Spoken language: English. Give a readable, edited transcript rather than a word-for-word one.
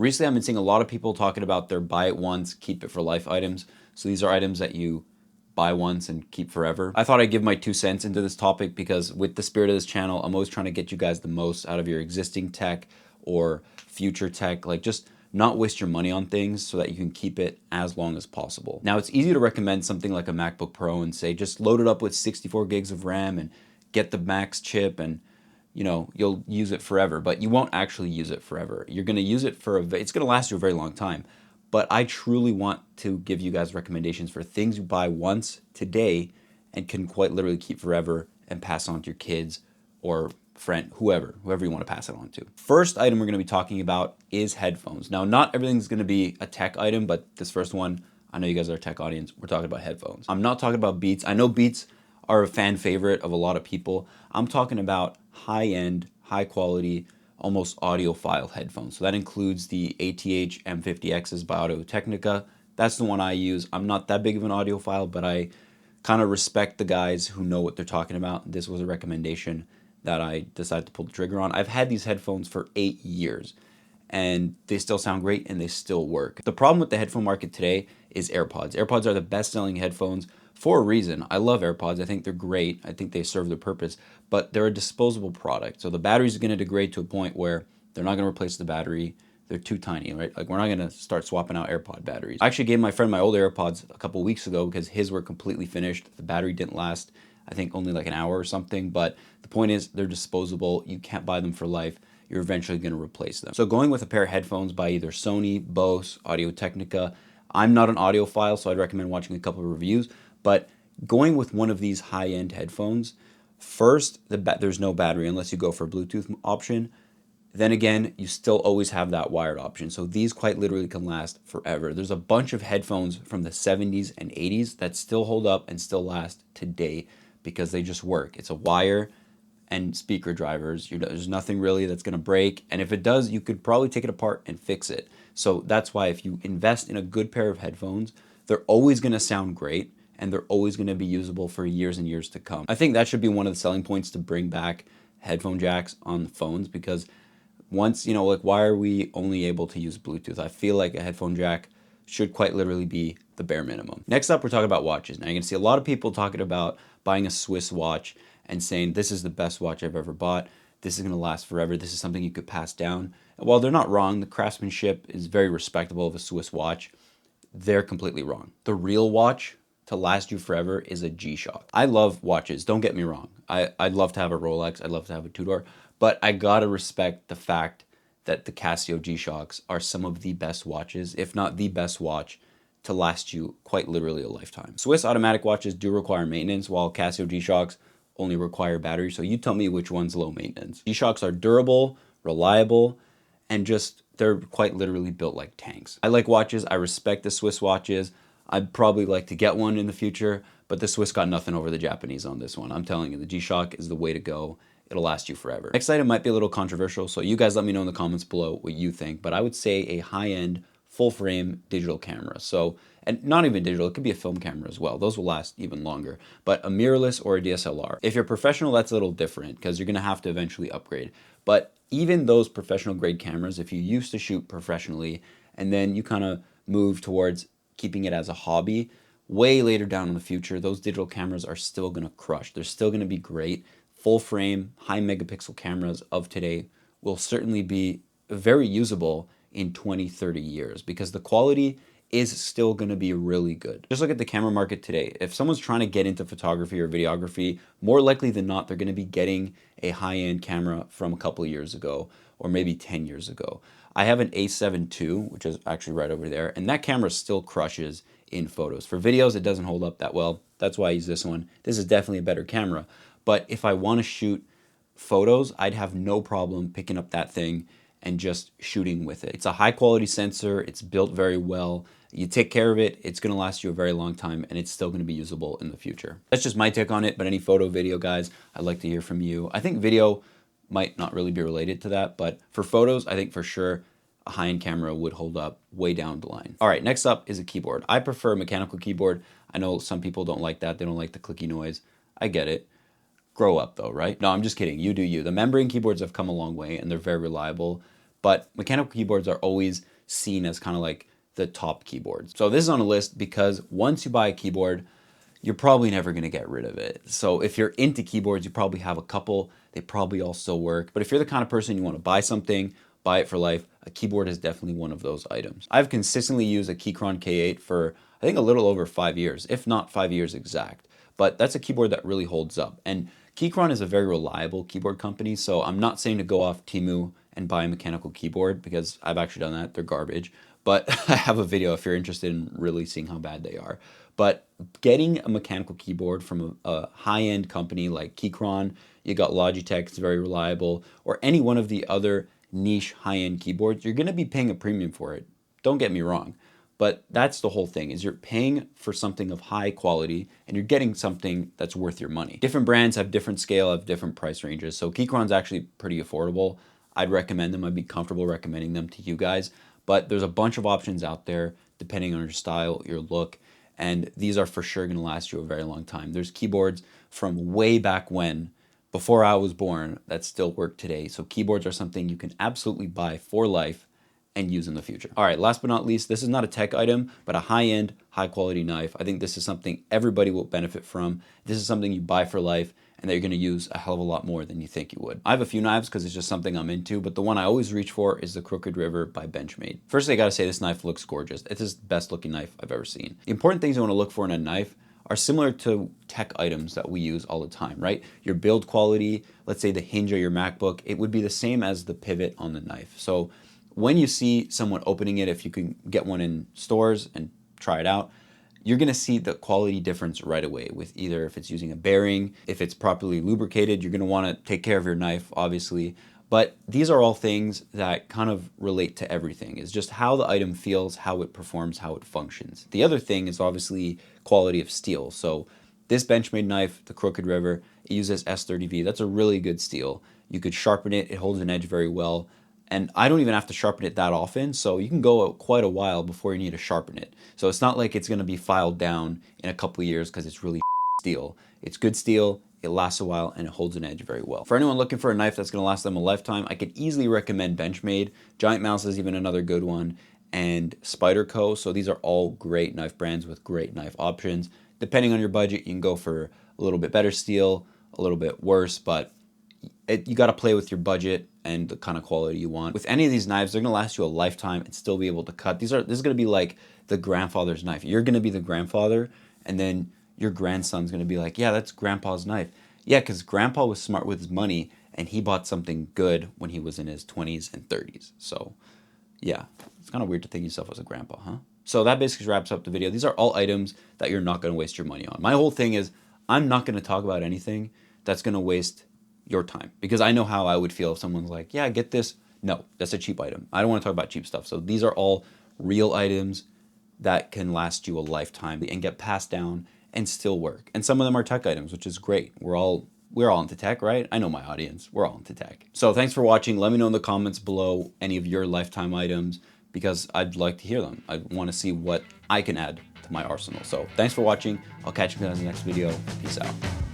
Recently, I've been seeing a lot of people talking about their buy it once, keep it for life items. So these are items that you buy once and keep forever. I thought I'd give my 2 cents into this topic because with the spirit of this channel, I'm always trying to get you guys the most out of your existing tech or future tech. Like, just not waste your money on things so that you can keep it as long as possible. Now, it's easy to recommend something like a MacBook Pro and say, just load it up with 64 gigs of RAM and get the max chip and you'll use it forever, but you won't actually use it forever. You're going to use it it's going to last you a very long time. But I truly want to give you guys recommendations for things you buy once today and can quite literally keep forever and pass on to your kids or friend, whoever you want to pass it on to. First item we're going to be talking about is headphones. Now, not everything's going to be a tech item, but this first one, I know you guys are a tech audience. We're talking about headphones. I'm not talking about Beats. I know Beats are a fan favorite of a lot of people. I'm talking about high-end, high-quality, almost audiophile headphones. So that includes the ATH M50Xs by Audio-Technica. That's the one I use. I'm not that big of an audiophile, but I kind of respect the guys who know what they're talking about. This was a recommendation that I decided to pull the trigger on. I've had these headphones for 8 years, and they still sound great and they still work. The problem with the headphone market today is AirPods. AirPods are the best-selling headphones for a reason. I love AirPods. I think they're great. I think they serve their purpose, but they're a disposable product. So the batteries are going to degrade to a point where they're not going to replace the battery. They're too tiny, right? Like, we're not going to start swapping out AirPod batteries. I actually gave my friend my old AirPods a couple weeks ago because his were completely finished. The battery didn't last, I think, only like an hour or something. But the point is, they're disposable. You can't buy them for life. You're eventually going to replace them. So going with a pair of headphones by either Sony, Bose, Audio-Technica. I'm not an audiophile, so I'd recommend watching a couple of reviews. But going with one of these high-end headphones, first, there's no battery unless you go for a Bluetooth option. Then again, you still always have that wired option. So these quite literally can last forever. There's a bunch of headphones from the 70s and 80s that still hold up and still last today because they just work. It's a wire and speaker drivers. There's nothing really that's going to break. And if it does, you could probably take it apart and fix it. So that's why if you invest in a good pair of headphones, they're always going to sound great and they're always going to be usable for years and years to come. I think that should be one of the selling points to bring back headphone jacks on the phones, because once, like, why are we only able to use Bluetooth? I feel like a headphone jack should quite literally be the bare minimum. Next up, we're talking about watches. Now, you're going to see a lot of people talking about buying a Swiss watch and saying, this is the best watch I've ever bought. This is going to last forever. This is something you could pass down. And while they're not wrong, the craftsmanship is very respectable of a Swiss watch. They're completely wrong. The real watch to last you forever is a G-Shock. I love watches, don't get me wrong. I'd love to have a Rolex, I'd love to have a Tudor, but I gotta respect the fact that the Casio G-Shocks are some of the best watches, if not the best watch, to last you quite literally a lifetime. Swiss automatic watches do require maintenance, while Casio G-Shocks only require batteries, so you tell me which one's low maintenance. G-Shocks are durable, reliable, and they're quite literally built like tanks. I like watches, I respect the Swiss watches. I'd probably like to get one in the future, but the Swiss got nothing over the Japanese on this one. I'm telling you, the G-Shock is the way to go. It'll last you forever. Next item might be a little controversial, so you guys let me know in the comments below what you think, but I would say a high-end, full-frame digital camera. So, and not even digital, it could be a film camera as well. Those will last even longer, but a mirrorless or a DSLR. If you're professional, that's a little different because you're gonna have to eventually upgrade. But even those professional grade cameras, if you used to shoot professionally and then you kind of move towards keeping it as a hobby, way later down in the future, those digital cameras are still gonna crush. They're still gonna be great. Full frame, high megapixel cameras of today will certainly be very usable in 20, 30 years because the quality is still gonna be really good. Just look at the camera market today. If someone's trying to get into photography or videography, more likely than not, they're gonna be getting a high-end camera from a couple of years ago or maybe 10 years ago. I have an A7 II, which is actually right over there, and that camera still crushes in photos. For videos, it doesn't hold up that well. That's why I use this one. This is definitely a better camera. But if I want to shoot photos, I'd have no problem picking up that thing and just shooting with it. It's a high quality sensor. It's built very well. You take care of it, it's going to last you a very long time, and it's still going to be usable in the future. That's just my take on it, but any photo, video guys, I'd like to hear from you. I think video might not really be related to that, but for photos, I think for sure a high-end camera would hold up way down the line. All right, next up is a keyboard. I prefer a mechanical keyboard. I know some people don't like that. They don't like the clicky noise. I get it. Grow up though, right? No, I'm just kidding. You do you. The membrane keyboards have come a long way and they're very reliable, but mechanical keyboards are always seen as kind of like the top keyboards. So this is on a list because once you buy a keyboard, you're probably never going to get rid of it. So if you're into keyboards, you probably have a couple. They probably all still work. But if you're the kind of person you want to buy something, buy it for life, a keyboard is definitely one of those items. I've consistently used a Keychron K8 for, I think, a little over 5 years, if not 5 years exact. But that's a keyboard that really holds up. And Keychron is a very reliable keyboard company, so I'm not saying to go off Temu and buy a mechanical keyboard because I've actually done that. They're garbage. But I have a video if you're interested in really seeing how bad they are. But getting a mechanical keyboard from a high-end company like Keychron, you got Logitech, it's very reliable, or any one of the other niche high-end keyboards, you're going to be paying a premium for it. Don't get me wrong. But that's the whole thing, is you're paying for something of high quality and you're getting something that's worth your money. Different brands have different scale, have different price ranges. So Keychron's actually pretty affordable. I'd recommend them. I'd be comfortable recommending them to you guys. But there's a bunch of options out there depending on your style, your look, and these are for sure going to last you a very long time. There's keyboards from way back when, before I was born, that still work today. So keyboards are something you can absolutely buy for life and use in the future. All right, last but not least, this is not a tech item, but a high-end, high-quality knife. I think this is something everybody will benefit from. This is something you buy for life and that you're going to use a hell of a lot more than you think you would. I have a few knives because it's just something I'm into, but the one I always reach for is the Crooked River by Benchmade. Firstly, I gotta say this knife looks gorgeous. It's the best looking knife I've ever seen. The important things you want to look for in a knife are similar to tech items that we use all the time, right? Your build quality, let's say the hinge of your MacBook, it would be the same as the pivot on the knife. So when you see someone opening it, if you can get one in stores and try it out, you're going to see the quality difference right away with either if it's using a bearing, if it's properly lubricated, you're going to want to take care of your knife, obviously. But these are all things that kind of relate to everything. It's just how the item feels, how it performs, how it functions. The other thing is obviously quality of steel. So this Benchmade knife, the Crooked River, it uses S30V. That's a really good steel. You could sharpen it. It holds an edge very well. And I don't even have to sharpen it that often, so you can go quite a while before you need to sharpen it. So it's not like it's going to be filed down in a couple of years because it's really steel. It's good steel, it lasts a while, and it holds an edge very well. For anyone looking for a knife that's going to last them a lifetime, I could easily recommend Benchmade. Giant Mouse is even another good one, and Spyderco. So these are all great knife brands with great knife options. Depending on your budget, you can go for a little bit better steel, a little bit worse, but you got to play with your budget and the kind of quality you want. With any of these knives, they're going to last you a lifetime and still be able to cut. This is going to be like the grandfather's knife. You're going to be the grandfather, and then your grandson's going to be like, yeah, that's grandpa's knife. Yeah, because grandpa was smart with his money, and he bought something good when he was in his 20s and 30s. So yeah, it's kind of weird to think of yourself as a grandpa, huh? So that basically wraps up the video. These are all items that you're not going to waste your money on. My whole thing is I'm not going to talk about anything that's going to waste your time, because I know how I would feel if someone's like, yeah, get this. No, that's a cheap item. I don't want to talk about cheap stuff. So these are all real items that can last you a lifetime and get passed down and still work. And some of them are tech items, which is great. We're all into tech, right? I know my audience. We're all into tech. So thanks for watching. Let me know in the comments below any of your lifetime items, because I'd like to hear them. I want to see what I can add to my arsenal. So thanks for watching. I'll catch you guys in the next video. Peace out.